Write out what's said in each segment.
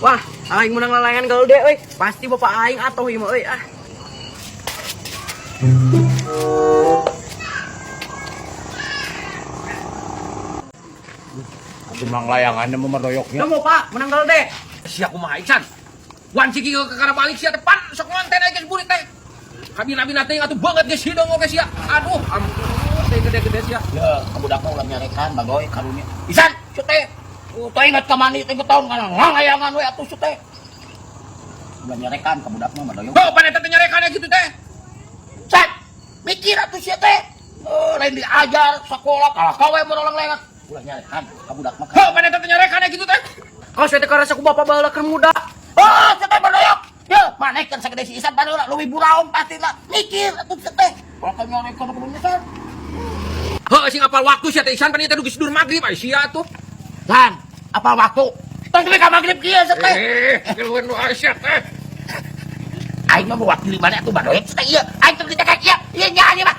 Wah, aing menang layangan gaul deh, euy. Pasti bapak aing atuh ieu mah euy ah. Menang layangannya memerdoyoknya. Nemu Pak, menang gaul deh. Sia kumaha Ican. Wan ciki ke kana balik sia depan sok ngonten aja burit teh. Kabina-bina teh atuh banget geus hidung oge sia. Aduh, ampun teh gede-gede sia. Ya, budak mah ulah nyarekan bagoy karunya. Ican, teh. Teu inget ka mani teh tahun kana layangan we atuh teh. Ulah nyarekan ka budak mah badoyok. Bawa paneta teh nyarekannya gitu teh. Cak, mikir atuh sia teh. Lain diajar sekolah kalah kawe menolong lewat. Ulah nyarekan ka budak mah. Bawa paneta teh nyarekannya gitu teh. Kau saya teh karasa ku bapak baheula keur muda. Oh, teh badoyok. Ya, manekeun sagede si Isan baheula leuwih buraom pastilah. Mikir atuh teh. Kalau ka nyarekan ka budak Heuh sing apal waktu sia teh Ican paneta geus dur magrib aya sia tuh. Lan, apa waktu? Tong teh ka magrib kieu teh. Keluar nu aya teh. Aing mah mewakili mana tuh badoyok teh ieu. Aing teh dicekek ieu. Ieu nyanyi mah.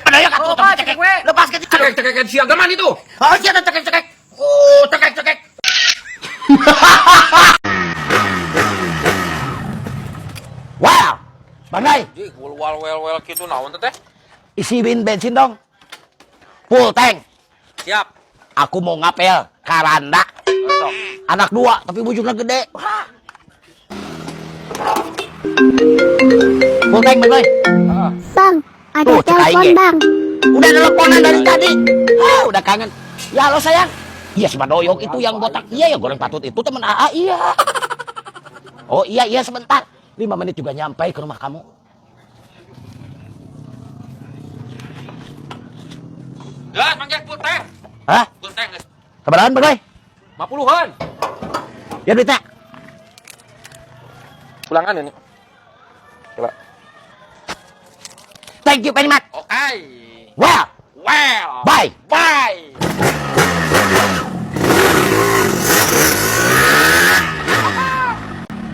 Badoyok atuh tong dicekek we. Lepas ke Cekek sia gaman itu. Oh, sia teh cekek-cekek. Cekek-cekek. Wow. Bandai, Ji, wel kitu naon teh? isi bensin dong. Full tank. Siap. Aku mau ngapel karanda. Sok. Anak dua tapi bujuknya gede. Wah. Full tank Bandai. Bang, ada Tuh, cek aing telepon ge. bang. Udah teleponan dari tadi. Udah kangen. Ya halo sayang. Iya si Badoyok itu yang botak. Iya ya goreng patut itu teman AA iya. Oh iya sebentar. 5 menit juga nyampe ke rumah kamu. Gas manggil full tank. Hah? Full tank geus. Keberaan Badoy? 50-an. Ya duitnya. Pulangan ini. Coba. Thank you very much. Oke. Well. Bye. Bye.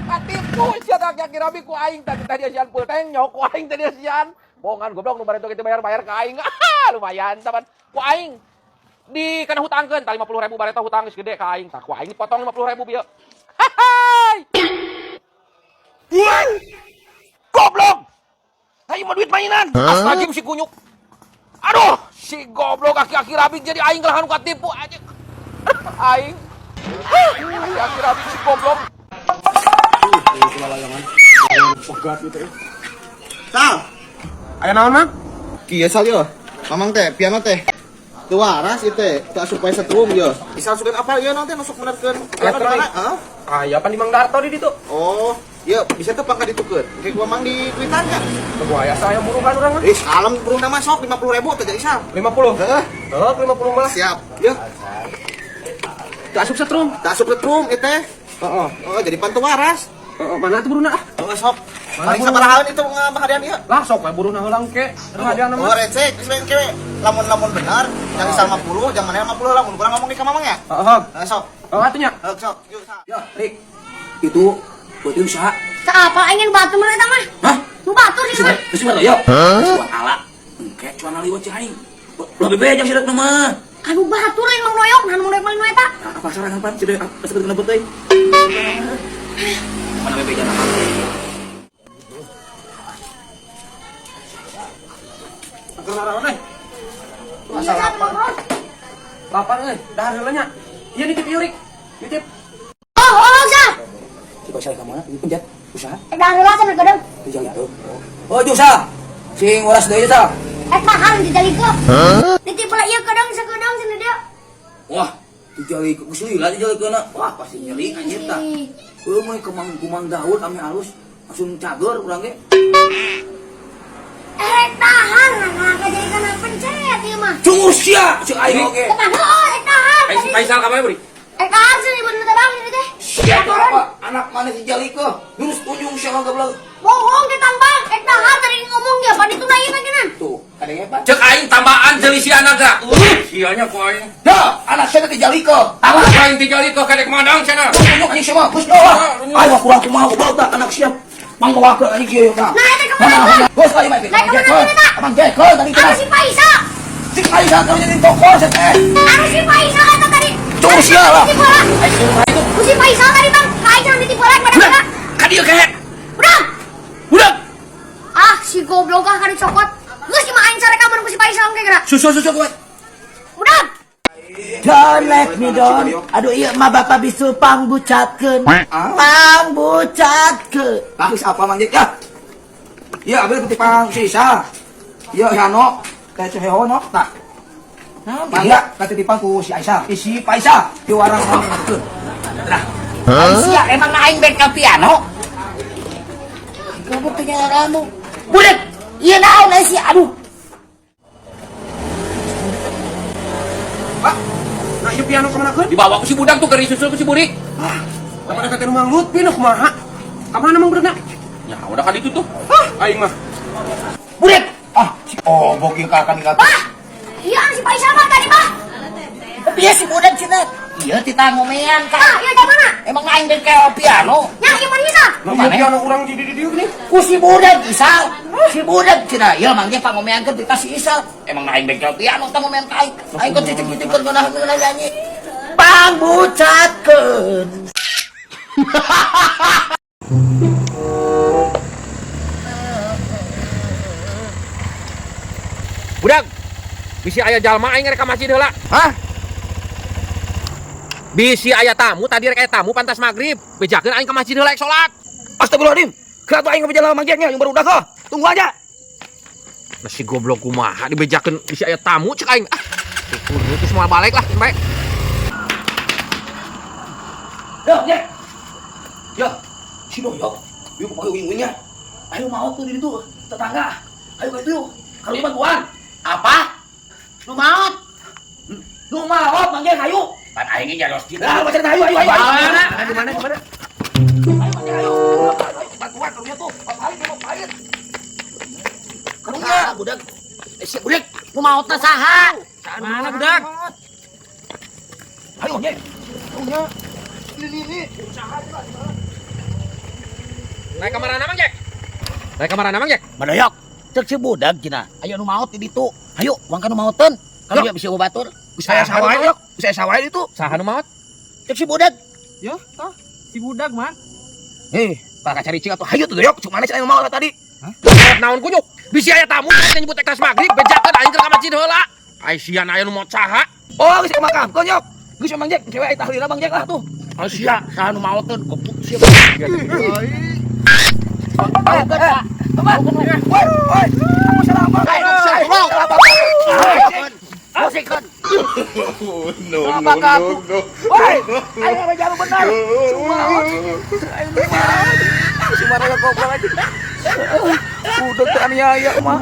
Katipu sia tak kira ku aing tadi asian full tank nyok ku aing tadi asian. Bohongan goblok nu bareto kitu bayar ka aing. Lumayan tapan. Ku aing di kana hutangkeun tah 50.000 bareto hutang geus gede ka aing. Tah ku aing dipotong 50.000 bieu. Hai. Goblok. Aing mah duit mainan. Astagfirullah si kunyuk. Aduh, si goblok aki-aki rabik jadi aing lah anu katipu aja. Aing. Aki-aki rabik si goblok. Sal, Aya naon mah? kieu sal yo. Mamang teh, piana teh. Teu waras ieu teh, teu supaya setrum yo. Bisa sugan apa ieu nanti nusuk benerkeun. Piana di mana? Heeh. Aya pan di Mang Darto di ditu. Oh, ieu bisa teu pangkat ditukeun. Kayak gua mang di Twitter nya. Ku aya saya muruhan urang mah. Salam burung nama sok 50.000 teh jadi sal. 50. Heeh, Heeh, 50 mah. siap. Yo, Teu asup setrum. tak asup setrum ieu teh. Heeh. Oh, jadi pantu waras. Heeh, mana tuh buruna? Oh, sok. Paling sabarahan itu ngabahadian ieu. Lah sok we buruna heulang ke. Hadiahna Oh, mah. receh, geus main kewe. Lamun bener, yang isal 50, jangan 50 lamun kurang ngomong di ka mamang ya. Heeh. Sok. Oh, atunya. Sok, yuk, sal. Ya, Rik. Itu buat usaha. Tak apa, ingin batu mereka mah. Hah? Nu batu di sana. Geus mah ya. Buat ala. Engke cuan liwat cai. Lebih bejang sih mah. Anu batu lain mang royok, anu royok main eta. Apa sarangan pan? Sudah sebut kena betul. Mana bejang apa? Kenapa nih? Iya kan, Bang Ros. Lapan euy, dahar heula nya. Ieu nitip Yurik. Nitip. Oh, Sa. Coba saya ka mana? Penjat usaha. Dah heula cenah gedeng. Dijang itu. Oh, Jusa. Sing waras deui sa. Eta harus dijalikeun. Titip lah ieu gedeng sakeudang cenah dia. Wah, dijali ke lila dijali keuna. Wah, pasti nyeri anjir tah. Heuh mah kumang Daud ame alus. Langsung cager urang ge. Tahan, nah kajadikan pencet ieu mah. Cungur sia, cek aing oge. Tahan, oh, tahan. Aing si Faisal ka mana, Bri? Tahan sih ibu nu tebang ini teh. Sia apa? Anak mana si Jalika? Lurus tunjung sia goblok. Bohong ke tambang. Tahan tadi ngomong dia, pan itu lain lagi nan. Tuh, kadenge apa? Cek aing tambahan jeli si anak ga. Sianya ku aing. Ya, anak saya teh Jalika. Anak aing teh Jalika kadek madang cenah. Tunjuk anjing sia mah, geus doa. Ayo kurang kumaha goblok tah anak siap. Manggawakeun anjing kieu tah. Nah, eta kemana? Bos ayo mah. Naik kemana eta? Amang jekel tadi Anu cenah. si Paisa. Si Faisal kau jadi toko teh. Anu si Paisa eta tadi. Cungur sia lah. Si Paisa tadi bang, Paisa nanti tipu bawah ka dicokot. Geus mah aing cara kamar ku si Faisal ge geura. Susu kuat. Budak. Don't let me down. Aduh iya mah bapak bisul pangbucatkeun. Pangbucatkeun. Tangis apa Mang Jek ya? Iya, abis ketipang si Isa. Iya, Hano. Teh Ceheho no. Nah. Mangga ketipang ku si Aisyah. Si Paisa. Di warang mana. Nah. Sia emang aing bek ka piano. Kamu tanya kamu. Budak. Iya naon sih aduh. Pak, nah ieu piano kemana kan? Dibawa ku si budak tuh ke disusul ku si Buri. Daripada kata rumah Lut, pindah kumaha? Kamana mang berenang? Ya udah kan itu tuh. Aing mah. Budak. Si Obok yang kakak nih Pak. Iya si Faisal mah tadi mah. Iya si budak cenah. Iya tita ngomean ka. Ah, iya di mana? Emang aing bek ka piano. Nya ieu mah bisa. Nah, piano urang di dieu gini. Ku si budak Isal. Si budak cenah. Ieu mangge pangomeankeun tita si Isal. Emang aing bek ka piano tah ngomean ka aing. Aing kan titik-titik ngeunah nyanyi. Pangbucatkeun. Budak. Bisi aya jalma aing rek ka masjid heula. Hah? Bisi aya tamu tadi rek aya tamu pantas magrib. Bejakeun aing ka masjid heula rek salat. Astagfirullahaladzim. Kenapa aing ngebejalan Mang Jeknya yang baru udah kah? Tunggu aja. Nah si goblok kumaha dibejakeun bisi aya tamu cek aing. Ah. Itu semua balik lah bae. Yo, Jek. Yo. Si Doyok. Yuk pakai wing-wingnya. Ayo mau tuh di situ tetangga. Ayo ke itu yuk. Kalau bantuan. Apa? Lu maot? Lu mau Mang Jek ayo. Pan aing ge jalos kieu. Nah, macam ayo. Di mana? Ayo. Bantuan karunya tuh. Ngapain? Karunya budak. Si budak, lu maot teh saha? Mana budak? Ayo, Jek. Karunya. Ini. Naik kamar Mang Jek. Naik kamar Mang Jek. Madayak. Cek si budak cenah. Ayo nu maot di ditu. Ayo, wangka nu maoteun. Kalau dia bisa batur. Saya sawai, Yok. Saya sawai itu. Saha nu maot? Cek si budak. Yo, tah. Si budak man. Pak cari cing atuh. Hayu tuh, Yok. Cuma mana yang mau tadi? Naon kunyuk? Bisi aya tamu teh nyebut kelas magrib bejakeun aing ka masjid heula. Ai sian aya nu maot saha? Oh, geus ka makam. Kon, Yok. Geus Mang Jek, cewek tahlilna Mang Jek lah tuh. Oh sia, saha nu maoteun goblok sia. Teman. Woi. Aku salah apa? Musikkan. No. Woi, ayo ngawe jalan benar. Si Mario goblok aja. Udah aniaya mah.